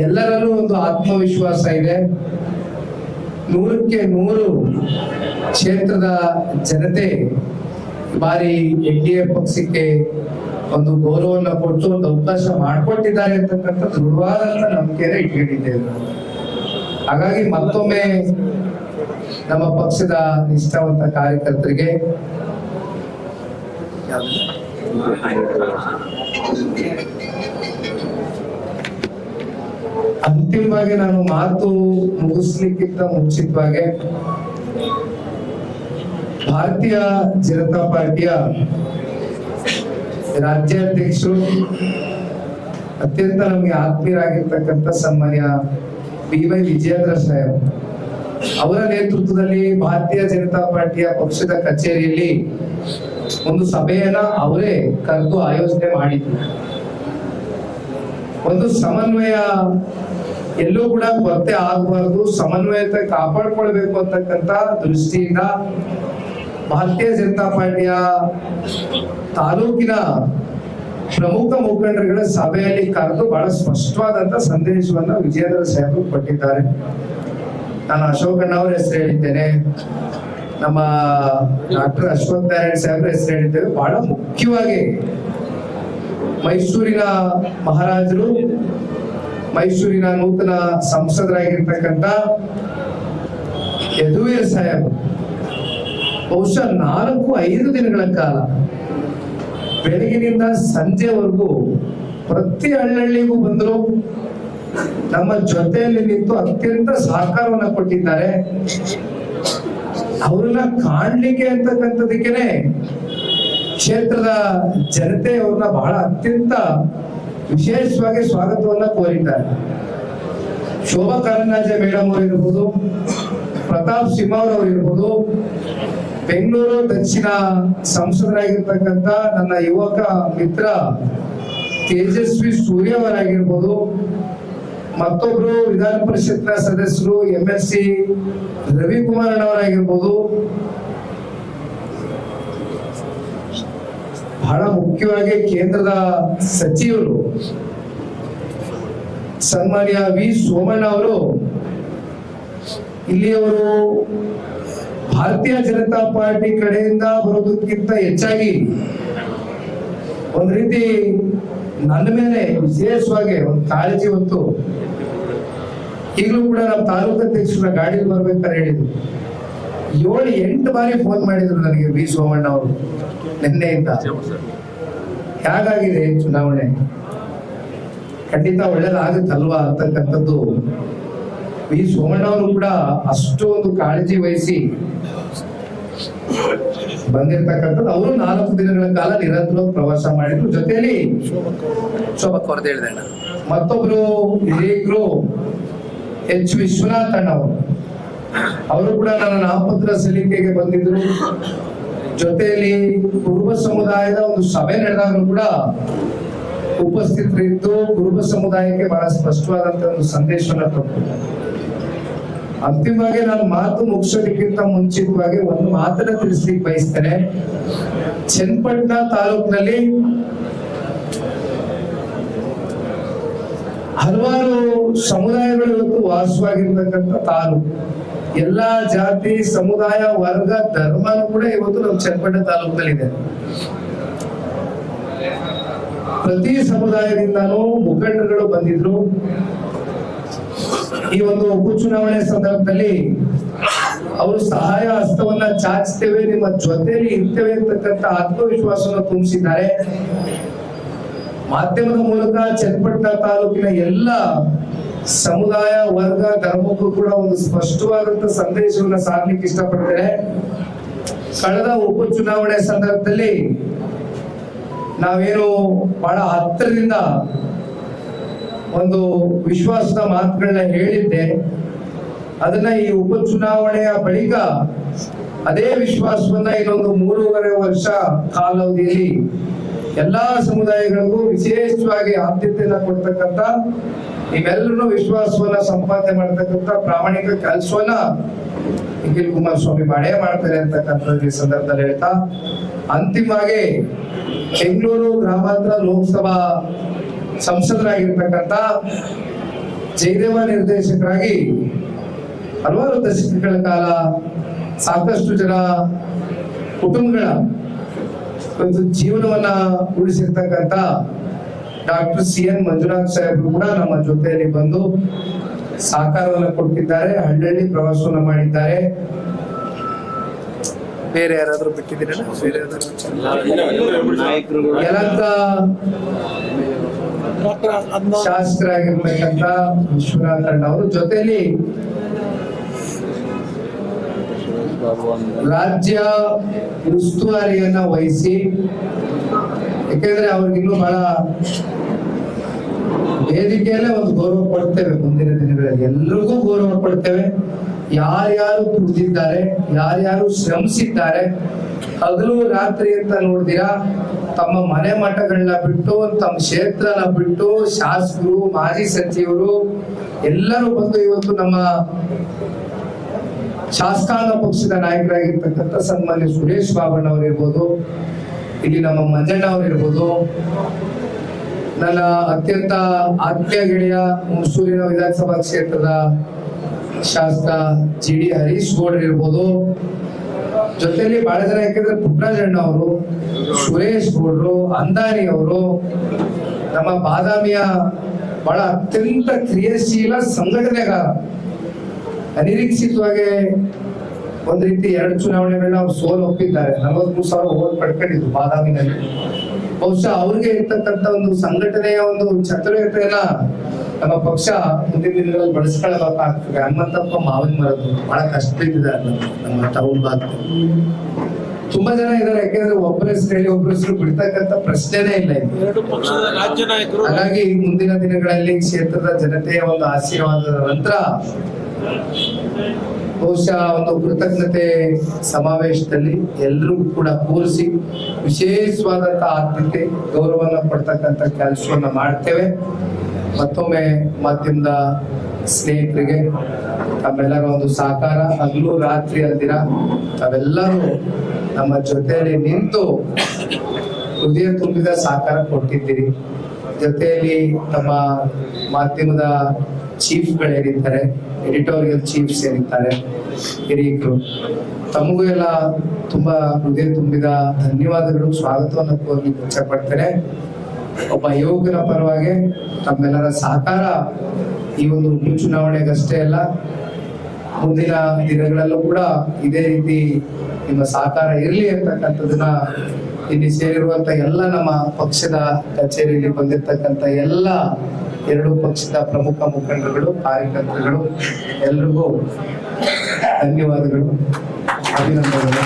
ಎಲ್ಲರಲ್ಲೂ ಒಂದು ಆತ್ಮವಿಶ್ವಾಸ ಇದೆ. 100ಕ್ಕೆ 100 ಕ್ಷೇತ್ರದ ಜನತೆ ಬಾರಿ NDA ಪಕ್ಷಕ್ಕೆ ಒಂದು ಗೌರವವನ್ನು ಕೊಟ್ಟು ಒಂದು ಅವಕಾಶ ಮಾಡಿಕೊಟ್ಟಿದ್ದಾರೆ ಅಂತಕ್ಕಂಥ ದೃಢವಾದಂತ ನಂಬಿಕೆಯನ್ನು ಇಟ್ಕೊಂಡಿದ್ದೇವೆ. ಹಾಗಾಗಿ ಮತ್ತೊಮ್ಮೆ ನಮ್ಮ ಪಕ್ಷದ ನಿಷ್ಠಾವಂತ ಕಾರ್ಯಕರ್ತರಿಗೆ ಅಂತಿಮವಾಗಿ ನಾನು ಮಾತು ಮುಗಿಸ್ಲಿಕ್ಕಿಂತ ಮುಂಚಿತವಾಗಿ ಭಾರತೀಯ ಜನತಾ ಪಾರ್ಟಿಯ ರಾಜ್ಯಾಧ್ಯಕ್ಷರು ಅತ್ಯಂತ ನಮಗೆ ಆತ್ಮೀಯರಾಗಿರ್ತಕ್ಕಂಥ ಸನ್ಮಾನ್ಯ BY ವಿಜಯೇಂದ್ರ ಸಾಹೇಬ್ ಅವರ ನೇತೃತ್ವದಲ್ಲಿ ಭಾರತೀಯ ಜನತಾ ಪಾರ್ಟಿಯ ಪಕ್ಷದ ಕಚೇರಿಯಲ್ಲಿ ಒಂದು ಸಭೆಯನ್ನ ಅವರೇ ಕರೆದು ಆಯೋಜನೆ ಮಾಡಿದ್ರು. ಒಂದು ಸಮನ್ವಯ ಎಲ್ಲೂ ಕೂಡ ಕೊರತೆ ಆಗಬಾರದು, ಸಮನ್ವಯತೆ ಕಾಪಾಡ್ಕೊಳ್ಬೇಕು ಅಂತಕ್ಕಂಥ ದೃಷ್ಟಿಯಿಂದ ಭಾರತೀಯ ಜನತಾ ಪಾರ್ಟಿಯ ತಾಲೂಕಿನ ಪ್ರಮುಖ ಮುಖಂಡರುಗಳ ಸಭೆಯಲ್ಲಿ ಕರೆದು ಬಹಳ ಸ್ಪಷ್ಟವಾದಂತ ಸಂದೇಶವನ್ನ ವಿಜಯೇಂದ್ರ ಸಾಹೇಬರು ಕೊಟ್ಟಿದ್ದಾರೆ. ನಾನು ಅಶೋಕ್ ಅಣ್ಣ ಅವ್ರ ಹೆಸರು ಹೇಳಿದ್ದೇನೆ, ನಮ್ಮ ಡಾಕ್ಟರ್ ಅಶ್ವಥ್ ನಾರಾಯಣ್ ಸಾಹೇಬ್ರ ಹೆಸರು ಹೇಳಿದ್ದೇವೆ. ಬಹಳ ಮುಖ್ಯವಾಗಿ ಮೈಸೂರಿನ ಮಹಾರಾಜರು, ಮೈಸೂರಿನ ನೂತನ ಸಂಸದರಾಗಿರ್ತಕ್ಕಂಥ ಯದುವೀರ್ ಸಾಹೇಬ್ ಬಹುಶಃ 4-5 ದಿನಗಳ ಕಾಲ ಬೆಳಗಿನಿಂದ ಸಂಜೆವರೆಗೂ ಪ್ರತಿ ಹಳ್ಳಿಗೂ ಬಂದರು, ನಮ್ಮ ಜೊತೆಯಲ್ಲಿ ನಿಂತು ಅತ್ಯಂತ ಸಹಕಾರವನ್ನ ಕೊಟ್ಟಿದ್ದಾರೆ. ಅವ್ರನ್ನ ಕಾಣ್ಲಿಕ್ಕೆ ಅಂತಕ್ಕಂಥದಕ್ಕೇನೆ ಕ್ಷೇತ್ರದ ಜನತೆ ಅವ್ರನ್ನ ಬಹಳ ಅತ್ಯಂತ ವಿಶೇಷವಾಗಿ ಸ್ವಾಗತವನ್ನ ಕೋರಿದ್ದಾರೆ. ಶೋಭಾ ಕರಂದ್ಲಾಜೆ ಮೇಡಮ್ ಅವರು ಇರ್ಬೋದು, ಪ್ರತಾಪ್ ಸಿಂಹ ಅವರು ಇರ್ಬೋದು, ಬೆಂಗಳೂರು ದಕ್ಷಿಣ ಸಂಸದರಾಗಿರ್ತಕ್ಕಂಥ ನನ್ನ ಯುವಕ ಮಿತ್ರ ತೇಜಸ್ವಿ ಸೂರ್ಯ ಅವರಾಗಿರ್ಬೋದು, ಮತ್ತೊಬ್ರು ವಿಧಾನ ಪರಿಷತ್ನ ಸದಸ್ಯರು MLC ರವಿಕುಮಾರ್ ಅವರಾಗಿರ್ಬೋದು, ಬಹಳ ಮುಖ್ಯವಾಗಿ ಕೇಂದ್ರದ ಸಚಿವರು ಸನ್ಮಾನ್ಯ V ಸೋಮಣ್ಣ ಅವರು, ಇಲ್ಲಿಯವರು ಭಾರತೀಯ ಜನತಾ ಪಾರ್ಟಿ ಕಡೆಯಿಂದ ಬರೋದಕ್ಕಿಂತ ಹೆಚ್ಚಾಗಿ ಒಂದ್ ರೀತಿ ನನ್ನ ಮೇಲೆ ವಿಶೇಷವಾಗಿ ಒಂದು ಕಾಳಜಿ ಹೊತ್ತು ಈಗಲೂ ಕೂಡ ನಮ್ಮ ತಾಲೂಕು ಅಧ್ಯಕ್ಷರ ಗಾಡಿಯಲ್ಲಿ ಬರ್ಬೇಕಾದ್ರೆ ಹೇಳಿದ್ರು. 7-8 ಬಾರಿ ಫೋನ್ ಮಾಡಿದ್ರು ನನಗೆ V ಸೋಮಣ್ಣ ಅವರು ನಿನ್ನೆಯಿಂದ. ಹೇಗಾಗಿದೆ ಚುನಾವಣೆ, ಖಂಡಿತ ಒಳ್ಳೇದಾಗುತ್ತಲ್ವಾ ಅಂತಕ್ಕಂಥದ್ದು V ಸೋಮಣ್ಣ ಅವರು ಕೂಡ ಅಷ್ಟು ಒಂದು ಕಾಳಜಿ ವಹಿಸಿ ಬಂದಿರತಕ್ಕಂಥದ್ದು. ಅವರು 4 ದಿನಗಳ ಕಾಲ ನಿರಂತರವಾಗಿ ಪ್ರವಾಸ ಮಾಡಿದ್ರು. ಜೊತೆಯಲ್ಲಿ ಮತ್ತೊಬ್ರು ಹಿರಿಯರು H ವಿಶ್ವನಾಥ್ ಅಣ್ಣ ಅವರು ಕೂಡ ನನ್ನ ನಾಮಪತ್ರ ಸಲ್ಲಿಕೆಗೆ ಬಂದಿದ್ರು. ಜೊತೆಯಲ್ಲಿ ಕುರುಬ ಸಮುದಾಯದ ಒಂದು ಸಭೆ ನಡೆದಾಗಲೂ ಕೂಡ ಉಪಸ್ಥಿತರಿದ್ದು ಕುರುಬ ಸಮುದಾಯಕ್ಕೆ ಬಹಳ ಸ್ಪಷ್ಟವಾದಂತ ಒಂದು ಸಂದೇಶವನ್ನ ಕೊಟ್ಟರು. ಅಂತಿಮವಾಗಿ ನಾನು ಮಾತು ಮುಗಿಸೋದಕ್ಕಿಂತ ಮುಂಚಿತವಾಗಿ ಒಂದು ಮಾತನ್ನ ತಿಳಿಸ್ಲಿಕ್ಕೆ ಬಯಸ್ತೇನೆ. ಚನ್ನಪಟ್ಟಣ ತಾಲೂಕಿನಲ್ಲಿ ಹಲವಾರು ಸಮುದಾಯಗಳು ಇವತ್ತು ವಾಸವಾಗಿರ್ತಕ್ಕಂಥ ತಾಲೂಕು. ಎಲ್ಲಾ ಜಾತಿ ಸಮುದಾಯ ವರ್ಗ ಧರ್ಮನೂ ಕೂಡ ಇವತ್ತು ನಮ್ಮ ಚನ್ನಪಟ್ಟಣ ತಾಲೂಕಿನಲ್ಲಿ ಇದೆ. ಪ್ರತಿ ಸಮುದಾಯದಿಂದನೂ ಮುಖಂಡರುಗಳು ಬಂದಿದ್ರು. ಈ ಒಂದು ಉಪಚುನಾವಣೆ ಸಂದರ್ಭದಲ್ಲಿ ಅವರು ಸಹಾಯ ಹಸ್ತವನ್ನ ಚಾಚ್ತೇವೆ, ನಿಮ್ಮ ಜೊತೆಯಲ್ಲಿ ಇರ್ತೇವೆ ಅಂತಕ್ಕಂಥ ಆತ್ಮವಿಶ್ವಾಸವನ್ನು ತುಂಬಿಸಿದ್ದಾರೆ. ಮಾಧ್ಯಮದ ಮೂಲಕ ಚನ್ನಪಟ್ಟಣ ತಾಲೂಕಿನ ಎಲ್ಲ ಸಮುದಾಯ ವರ್ಗ ಧರ್ಮಕ್ಕೂ ಕೂಡ ಒಂದು ಸ್ಪಷ್ಟವಾದಂತ ಸಂದೇಶವನ್ನ ಸಾರ್ಲಿಕ್ಕೆ ಇಷ್ಟಪಡ್ತೇನೆ. ಕಳೆದ ಉಪಚುನಾವಣೆ ಸಂದರ್ಭದಲ್ಲಿ ನಾವೇನು ಬಹಳ ಹತ್ತಿರದಿಂದ ಒಂದು ವಿಶ್ವಾಸದ ಮಾತುಗಳನ್ನ ಹೇಳಿದ್ದೆ, ಅದನ್ನ ಈ ಉಪಚುನಾವಣೆಯ ಬಳಿಕ ಅದೇ ವಿಶ್ವಾಸವನ್ನ ಇನ್ನೊಂದು 3.5 ವರ್ಷ ಕಾಲಾವಧಿಯಲ್ಲಿ ಎಲ್ಲಾ ಸಮುದಾಯಗಳಿಗೂ ವಿಶೇಷವಾಗಿ ಆದ್ಯತೆಯನ್ನ ಕೊಡ್ತಕ್ಕಂಥ, ನೀವೆಲ್ಲರೂ ವಿಶ್ವಾಸವನ್ನ ಸಂಪಾದನೆ ಮಾಡ್ತಕ್ಕಂಥ ಪ್ರಾಮಾಣಿಕ ಕೆಲಸವನ್ನ ನಿಖಿಲ್ ಕುಮಾರಸ್ವಾಮಿ ಮಾಡೇ ಮಾಡ್ತಾರೆ ಅಂತಕ್ಕಂಥದ್ದು ಈ ಸಂದರ್ಭದಲ್ಲಿ ಹೇಳ್ತಾ, ಅಂತಿಮವಾಗಿ ಬೆಂಗಳೂರು ಗ್ರಾಮಾಂತರ ಲೋಕಸಭಾ ಸಂಸದರಾಗಿರ್ತಕ್ಕಂಥ ಜಯದೇವ ನಿರ್ದೇಶಕರಾಗಿ ಹಲವಾರು ದಶಕಗಳ ಕಾಲ ಸಾಕಷ್ಟು ಜನ ಕುಟುಂಬಗಳ ಒಂದು ಜೀವನವನ್ನ ಉಳಿಸಿರ್ತಕ್ಕಂಥ ಡಾಕ್ಟರ್ CN ಮಂಜುನಾಥ್ ಸಾಹೇಬರು ಕೂಡ ನಮ್ಮ ಜೊತೆಯಲ್ಲಿ ಬಂದು ಸಹಕಾರವನ್ನು ಕೊಟ್ಟಿದ್ದಾರೆ. ಹಳ್ಳಿ ಪ್ರವಾಸವನ್ನ ಮಾಡಿದ್ದಾರೆ. ಬೇರೆ ಯಾರಾದ್ರೂ ಬಿಟ್ಟಿದ್ದೀರಲ್ಲ? ಬೇರೆ ಯಲಹಂಕ ಶಾಸಕರಾಗಿರ್ತಕ್ಕಂಥ ವಿಶ್ವನಾಥ್ ಅಣ್ಣ ಅವರು ಜೊತೆಯಲ್ಲಿ ರಾಜ್ಯ ಉಸ್ತುವಾರಿಯನ್ನ ವಹಿಸಿ, ಯಾಕೆಂದ್ರೆ ಅವ್ರಿಗಿನ್ನೂ ಬಹಳ ವೇದಿಕೆಯಲ್ಲೇ ಒಂದು ಗೌರವ ಕೊಡ್ತೇವೆ. ಮುಂದಿನ ದಿನಗಳಲ್ಲಿ ಎಲ್ರಿಗೂ ಗೌರವ ಕೊಡ್ತೇವೆ. ಯಾರ್ಯಾರು ದುಡಿದಿದ್ದಾರೆ, ಯಾರ್ಯಾರು ಶ್ರಮಿಸಿದ್ದಾರೆ, ಹಗಲು ರಾತ್ರಿ ಅಂತ ನೋಡ್ದಿರಾ ತಮ್ಮ ಮನೆ ಮಠಗಳನ್ನ ಬಿಟ್ಟು, ತಮ್ಮ ಕ್ಷೇತ್ರನ ಬಿಟ್ಟು, ಶಾಸಕರು, ಮಾಜಿ ಸಚಿವರು ಎಲ್ಲರೂ ಬಂದು ಇವತ್ತು ನಮ್ಮ ಶಾಸಕಾಂಗ ಪಕ್ಷದ ನಾಯಕರಾಗಿರ್ತಕ್ಕಂಥ ಸನ್ಮಾನ್ಯ ಸುರೇಶ್ ಬಾಬಣ್ಣ ಅವರು ಇರ್ಬೋದು, ಇಲ್ಲಿ ನಮ್ಮ ಮಂಜಣ್ಣ ಅವರು ಇರ್ಬೋದು, ನನ್ನ ಅತ್ಯಂತ ಆತ್ಮೀಯ ಗೆಳೆಯ ಹುಣಸೂರಿನ ವಿಧಾನಸಭಾ ಕ್ಷೇತ್ರದ ಶಾಸಕ GD ಹರೀಶ್ ಗೌಡ್ರು ಇರ್ಬೋದು, ಜೊತೆಯಲ್ಲಿ ಬಹಳ ಜನ, ಯಾಕಂದ್ರೆ ಪುಟ್ಟರಾಜಣ್ಣ ಅವರು, ಸುರೇಶ್ ಗೌಡ್ರು, ಅಂದಾನಿ ಅವರು, ನಮ್ಮ ಬಾದಾಮಿಯ ಬಹಳ ಅತ್ಯಂತ ಕ್ರಿಯಾಶೀಲ ಸಂಘಟನೆಗಾರ, ಅನಿರೀಕ್ಷಿತವಾಗಿ ಒಂದ್ ರೀತಿ 2 ಚುನಾವಣೆಗಳನ್ನ ಅವ್ರು ಸೋಲು ಒಪ್ಪಿದ್ದಾರೆ. 43,000 ಓಟ್ ಪಡ್ಕೊಂಡಿದ್ರು ಬಾದಾಮಿನಲ್ಲಿ. ಬಹುಶಃ ಅವ್ರಿಗೆ ಇರ್ತಕ್ಕಂಥ ಒಂದು ಸಂಘಟನೆಯ ಒಂದು ಚತುರತೆಯನ್ನ ನಮ್ಮ ಪಕ್ಷ ಮುಂದಿನ ದಿನಗಳಲ್ಲಿ ಬಳಸ್ಕೊಳ್ಬೇಕಾಗ್ತದೆ. ಹನುಮಂತಪ್ಪ ಮಾವಿನ ಮರದ್ದು ಬಹಳ ಕಷ್ಟ ಇದ್ದಾರೆ ನಮ್ಮ ಟೌನ್ ಭಾಗದಲ್ಲಿ. ತುಂಬಾ ಜನ ಇದ್ದಾರೆ, ಯಾಕೆಂದ್ರೆ ಒಬ್ಬರ ಹೆಸರು ಹೇಳಿ ಒಬ್ಬರ ಹೆಸರು ಬಿಡ್ತಕ್ಕಂಥ ಪ್ರಶ್ನೆನೇ ಇಲ್ಲ. ಹಾಗಾಗಿ ಮುಂದಿನ ದಿನಗಳಲ್ಲಿ ಕ್ಷೇತ್ರದ ಜನತೆಯ ಒಂದು ಆಶೀರ್ವಾದದ ನಂತರ ಬಹುಶಃ ಒಂದು ಕೃತಜ್ಞತೆ ಸಮಾವೇಶದಲ್ಲಿ ಎಲ್ಲರಿಗೂ ಕೂಡ ಕೂರಿಸಿ ವಿಶೇಷವಾದಂತಹ ಆದ್ಯತೆ ಗೌರವವನ್ನು ಕೊಡ್ತಕ್ಕಂಥ ಕೆಲಸವನ್ನ ಮಾಡ್ತೇವೆ. ಮತ್ತೊಮ್ಮೆ ಮಾಧ್ಯಮದ ಸ್ನೇಹಿತರಿಗೆ ತಮ್ಮೆಲ್ಲರ ಒಂದು ಸಹಕಾರ, ಹಗಲು ರಾತ್ರಿ ಅಲ್ದಿರ ತಾವೆಲ್ಲರೂ ನಮ್ಮ ಜೊತೆಯಲ್ಲಿ ನಿಂತು ಹೃದಯ ತುಂಬಿದ ಸಹಕಾರ ಕೊಟ್ಟಿದ್ದೀರಿ. ಜೊತೆಯಲ್ಲಿ ನಮ್ಮ ಮಾಧ್ಯಮದ ಚೀಫ್ಗಳೇನಿದ್ದಾರೆ, ಎಡಿಟೋರಿಯಲ್ ಚೀಫ್ಸ್ ಏನಿದ್ದಾರೆ, ಹಿರಿಯರು, ತಮಗೂ ಎಲ್ಲ ತುಂಬಾ ಹೃದಯ ತುಂಬಿದ ಧನ್ಯವಾದಗಳು, ಸ್ವಾಗತವನ್ನು ಕೋರ್ಲಿಕ್ಕೆ ಇಚ್ಛೆ ಪಡ್ತೇನೆ. ಒಬ್ಬ ಯುವಕನ ಪರವಾಗಿ ತಮ್ಮೆಲ್ಲರ ಸಹಕಾರ ಈ ಒಂದು ಚುನಾವಣೆಗಷ್ಟೇ ಅಲ್ಲ, ಮುಂದಿನ ದಿನಗಳಲ್ಲೂ ಕೂಡ ಇದೇ ರೀತಿ ನಿಮ್ಮ ಸಹಕಾರ ಇರಲಿ ಅಂತಕ್ಕಂಥದನ್ನ ಇಲ್ಲಿ ಸೇರಿರುವಂತ ಎಲ್ಲ ನಮ್ಮ ಪಕ್ಷದ ಕಚೇರಿಯಲ್ಲಿ ಬಂದಿರ್ತಕ್ಕಂಥ ಎಲ್ಲ 2 ಪಕ್ಷದ ಪ್ರಮುಖ ಮುಖಂಡರುಗಳು, ಕಾರ್ಯಕರ್ತರುಗಳು ಎಲ್ರಿಗೂ ಧನ್ಯವಾದಗಳು, ಅಭಿನಂದನೆಗಳು.